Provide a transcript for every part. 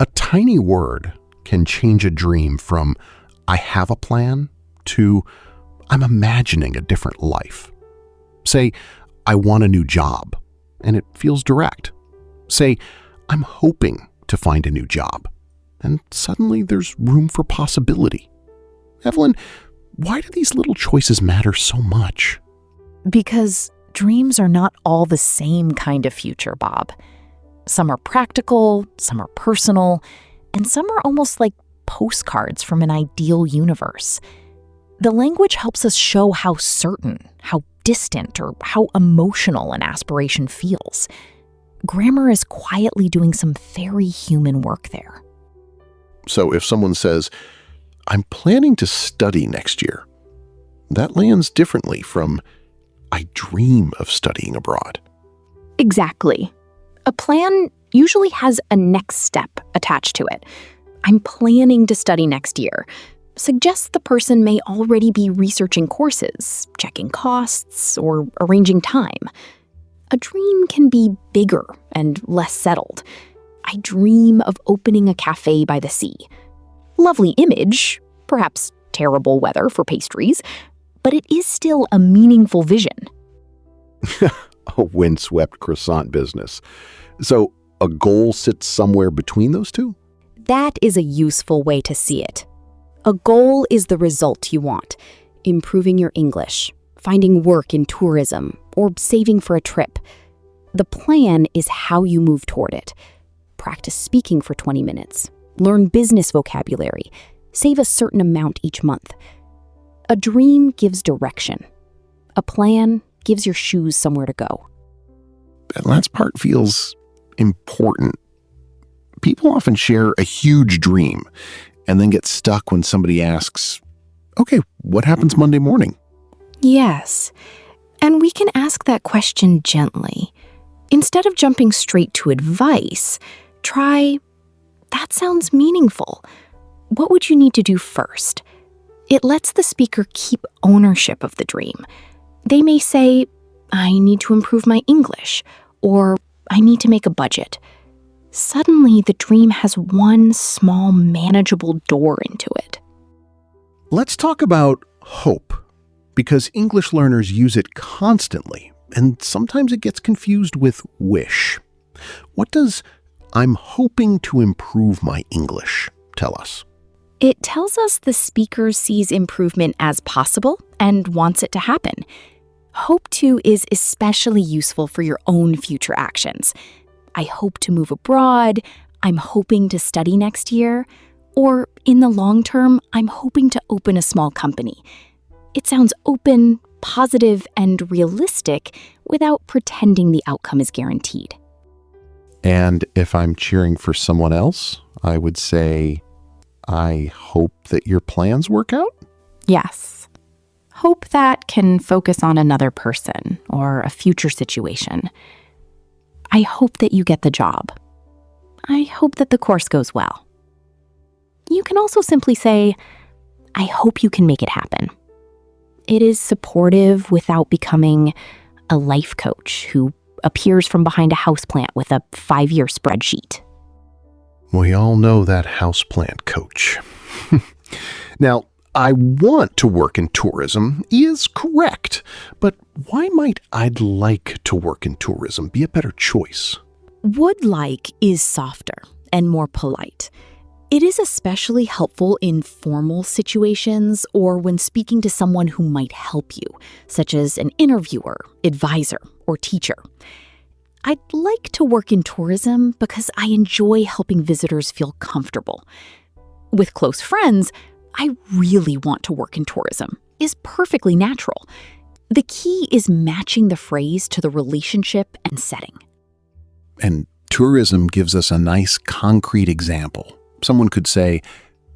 A tiny word can change a dream from "I have a plan" to "I'm imagining a different life." Say, "I want a new job," and it feels direct. Say, "I'm hoping to find a new job," and suddenly there's room for possibility. Evelyn, why do these little choices matter so much? Because dreams are not all the same kind of future, Bob. Some are practical, some are personal, and some are almost like postcards from an ideal universe. The language helps us show how certain, how distant, or how emotional an aspiration feels. Grammar is quietly doing some very human work there. So if someone says, "I'm planning to study next year," that lands differently from "I dream of studying abroad." Exactly. A plan usually has a next step attached to it. "I'm planning to study next year" suggests the person may already be researching courses, checking costs, or arranging time. A dream can be bigger and less settled. "I dream of opening a cafe by the sea." Lovely image, perhaps terrible weather for pastries, but it is still a meaningful vision. A windswept croissant business. So a goal sits somewhere between those two? That is a useful way to see it. A goal is the result you want: improving your English, finding work in tourism, or saving for a trip. The plan is how you move toward it. Practice speaking for 20 minutes, learn business vocabulary, save a certain amount each month. A dream gives direction. A plan gives your shoes somewhere to go. That last part feels important. People often share a huge dream and then get stuck when somebody asks, "Okay, what happens Monday morning?" Yes, and we can ask that question gently. Instead of jumping straight to advice, try, "That sounds meaningful. What would you need to do first?" It lets the speaker keep ownership of the dream. They may say, "I need to improve my English," or "I need to make a budget." Suddenly, the dream has one small, manageable door into it. Let's talk about hope, because English learners use it constantly, and sometimes it gets confused with wish. What does "I'm hoping to improve my English" tell us? It tells us the speaker sees improvement as possible and wants it to happen. Hope to is especially useful for your own future actions. "I hope to move abroad," "I'm hoping to study next year," or in the long term, "I'm hoping to open a small company." It sounds open, positive, and realistic without pretending the outcome is guaranteed. And if I'm cheering for someone else, I would say, "I hope that your plans work out." Yes. Hope that can focus on another person or a future situation. "I hope that you get the job." "I hope that the course goes well." You can also simply say, "I hope you can make it happen." It is supportive without becoming a life coach who appears from behind a houseplant with a 5-year spreadsheet. We all know that houseplant coach. Now, "I want to work in tourism" is correct, but why might "I'd like to work in tourism" be a better choice? Would like is softer and more polite. It is especially helpful in formal situations or when speaking to someone who might help you, such as an interviewer, advisor, or teacher. "I'd like to work in tourism because I enjoy helping visitors feel comfortable." With close friends, "I really want to work in tourism" is perfectly natural. The key is matching the phrase to the relationship and setting. And tourism gives us a nice concrete example. Someone could say,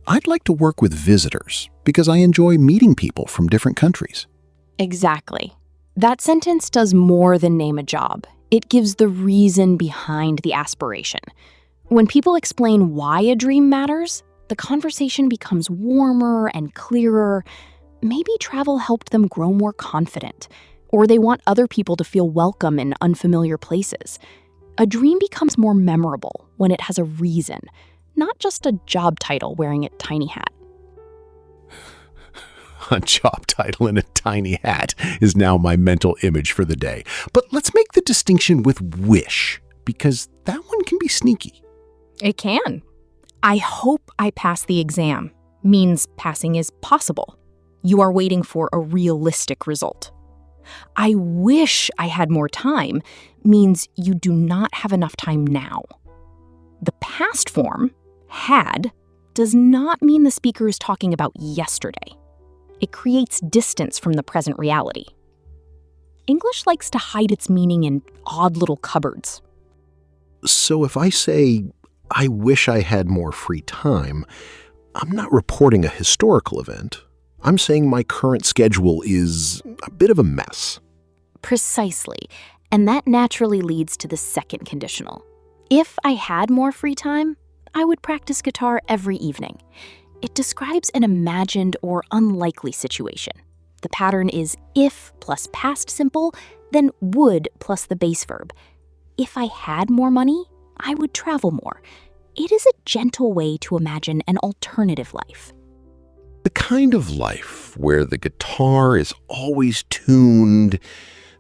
"I'd like to work with visitors because I enjoy meeting people from different countries." Exactly. That sentence does more than name a job. It gives the reason behind the aspiration. When people explain why a dream matters, the conversation becomes warmer and clearer. Maybe travel helped them grow more confident, or they want other people to feel welcome in unfamiliar places. A dream becomes more memorable when it has a reason, not just a job title wearing a tiny hat. A job title and a tiny hat is now my mental image for the day. But let's make the distinction with wish, because that one can be sneaky. It can. I hope I pass the exam means passing is possible. You are waiting for a realistic result. I wish I had more time means you do not have enough time now. The past form, had, does not mean the speaker is talking about yesterday. It creates distance from the present reality. English likes to hide its meaning in odd little cupboards. So if I say, I wish I had more free time, I'm not reporting a historical event. I'm saying my current schedule is a bit of a mess. Precisely. And that naturally leads to the second conditional. If I had more free time, I would practice guitar every evening. It describes an imagined or unlikely situation. The pattern is if plus past simple, then would plus the base verb. If I had more money, I would travel more. It is a gentle way to imagine an alternative life. The kind of life where the guitar is always tuned,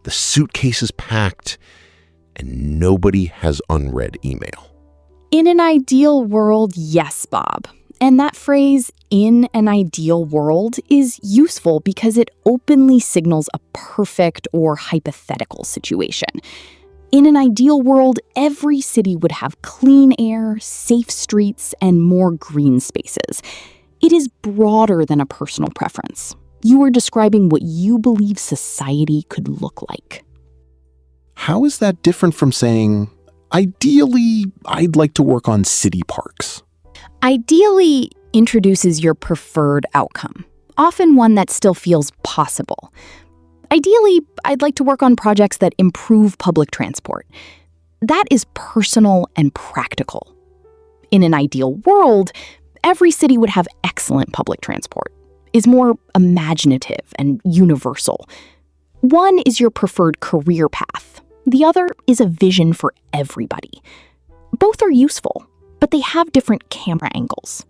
the suitcase is packed, and nobody has unread email. In an ideal world, yes, Bob. And that phrase, in an ideal world, is useful because it openly signals a perfect or hypothetical situation. In an ideal world, every city would have clean air, safe streets, and more green spaces. It is broader than a personal preference. You are describing what you believe society could look like. How is that different from saying, ideally, I'd like to work on city parks? Ideally introduces your preferred outcome, often one that still feels possible. Ideally, I'd like to work on projects that improve public transport. That is personal and practical. In an ideal world, every city would have excellent public transport, is more imaginative and universal. One is your preferred career path. The other is a vision for everybody. Both are useful, but they have different camera angles.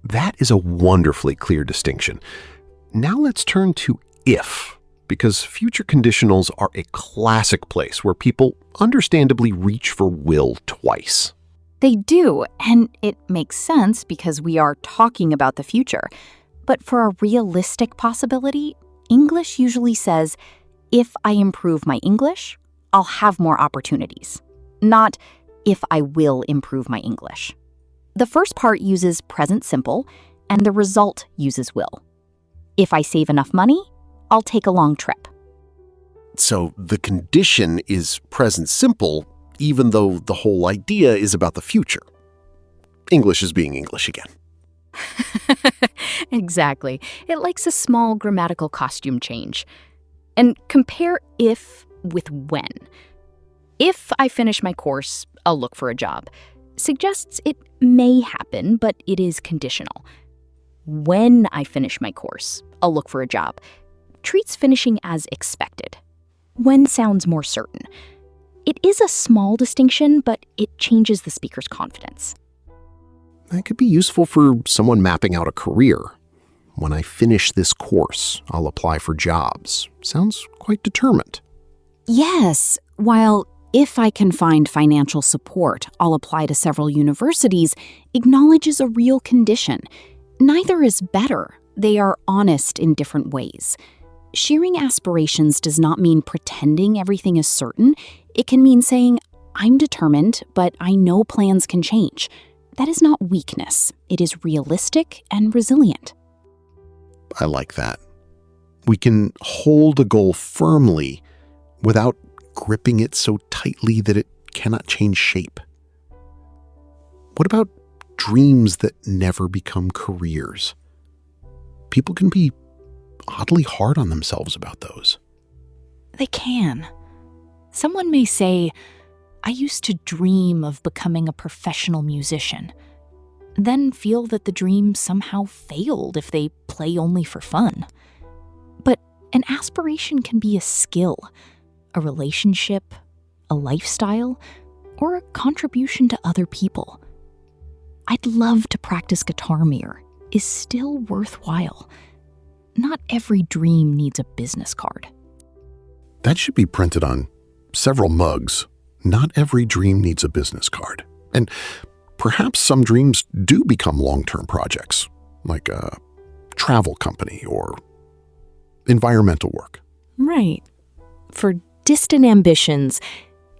That is a wonderfully clear distinction. Now let's turn to if, because future conditionals are a classic place where people understandably reach for will twice. They do, and it makes sense because we are talking about the future. But for a realistic possibility, English usually says, if I improve my English, I'll have more opportunities. Not, if I will improve my English. The first part uses present simple, and the result uses will. If I save enough money, I'll take a long trip. So the condition is present simple, even though the whole idea is about the future. English is being English again. Exactly. It likes a small grammatical costume change. And compare if with when. If I finish my course, I'll look for a job. Suggests it may happen, but it is conditional. When I finish my course, I'll look for a job. Treats finishing as expected. When sounds more certain. It is a small distinction, but it changes the speaker's confidence. That could be useful for someone mapping out a career. When I finish this course, I'll apply for jobs. Sounds quite determined. Yes, while if I can find financial support, I'll apply to several universities, acknowledges a real condition. Neither is better. They are honest in different ways. Sharing aspirations does not mean pretending everything is certain. It can mean saying, I'm determined, but I know plans can change. That is not weakness. It is realistic and resilient. I like that. We can hold a goal firmly without gripping it so tightly that it cannot change shape. What about dreams that never become careers? People can be oddly hard on themselves about those. They can. Someone may say, I used to dream of becoming a professional musician, then feel that the dream somehow failed if they play only for fun. But an aspiration can be a skill, a relationship, a lifestyle, or a contribution to other people. I'd love to practice guitar mirror is still worthwhile. Not every dream needs a business card. That should be printed on several mugs. Not every dream needs a business card. And perhaps some dreams do become long-term projects, like a travel company or environmental work. Right. For distant ambitions,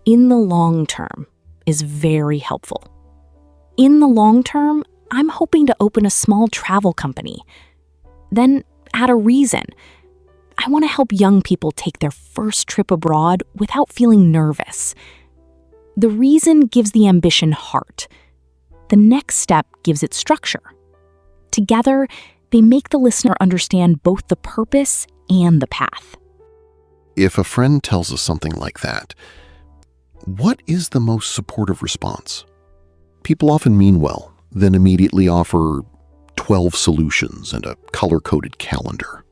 in the long term is very helpful. In the long term, I'm hoping to open a small travel company. Then add a reason. I want to help young people take their first trip abroad without feeling nervous. The reason gives the ambition heart. The next step gives it structure. Together, they make the listener understand both the purpose and the path. If a friend tells us something like that, what is the most supportive response? People often mean well, then immediately offer 12 solutions and a color-coded calendar.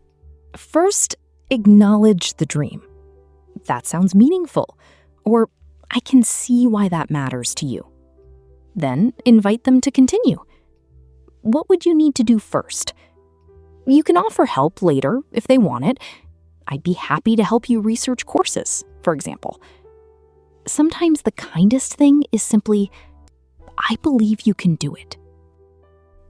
First, acknowledge the dream. That sounds meaningful, or I can see why that matters to you. Then invite them to continue. What would you need to do first? You can offer help later if they want it. I'd be happy to help you research courses, for example. Sometimes the kindest thing is simply, I believe you can do it.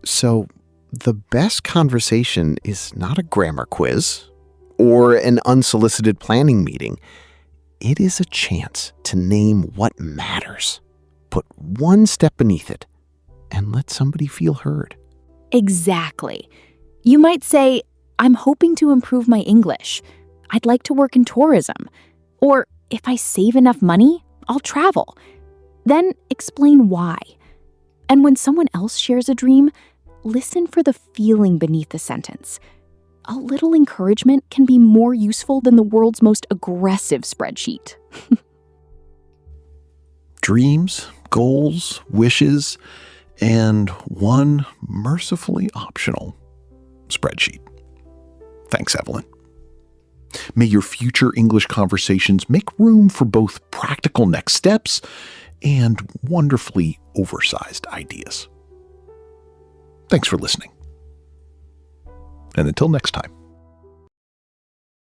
So, the best conversation is not a grammar quiz or an unsolicited planning meeting. It is a chance to name what matters, put one step beneath it, and let somebody feel heard. Exactly. You might say, I'm hoping to improve my English. I'd like to work in tourism. Or if I save enough money, I'll travel. Then explain why. And when someone else shares a dream, listen for the feeling beneath the sentence. A little encouragement can be more useful than the world's most aggressive spreadsheet. Dreams, goals, wishes, and one mercifully optional spreadsheet. Thanks, Evelyn. May your future English conversations make room for both practical next steps and wonderfully oversized ideas. Thanks for listening. And until next time.